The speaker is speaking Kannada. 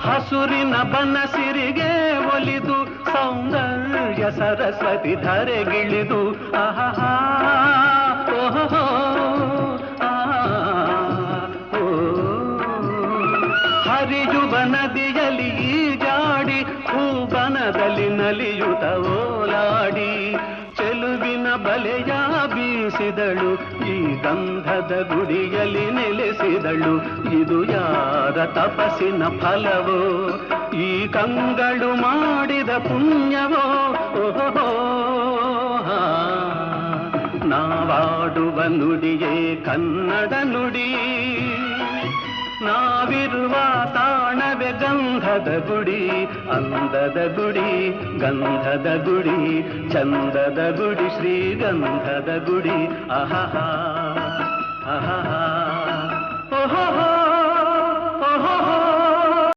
ಹಸುರಿನ ಬನಸಿರಿಗೆ ಒಲಿದು ಸೌಂದರ್ಯ ಸರಸ್ವತಿ ಧರೆಗಿಳಿದು ಆಹಾ ಓಹೋ ಹರಿಯುವ ನದಿಯಲ್ಲಿ ಈಜಾಡಿ ಹೂಬನದಲ್ಲಿ ನಲಿಯುತ್ತ ಓಲಾಡಿ ಚೆಲುವಿನ ಬಲೆಯ ಬೀಸಿದಳು ಈ ಗಂಧದ ಗುಡಿಯಲ್ಲಿ ನೆಲೆಸಿದಳು ಇದು ಯಾರ ತಪಸ್ಸಿನ ಫಲವೋ ಈ ಕಂಗಳು ಮಾಡಿದ ಪುಣ್ಯವೋ ಓಹೋ ನಾವಾಡುವ ನುಡಿಯೇ ಕನ್ನಡ ನುಡಿ ನಾವಿರುವ ತಾಣವೇ ಗಂಧದ ಗುಡಿ ಅಂದದ ಗುಡಿ ಗಂಧದ ಗುಡಿ ಚಂದದ ಗುಡಿ ಶ್ರೀಗಂಧದ ಗುಡಿ ಆಹಾ ಆಹಾ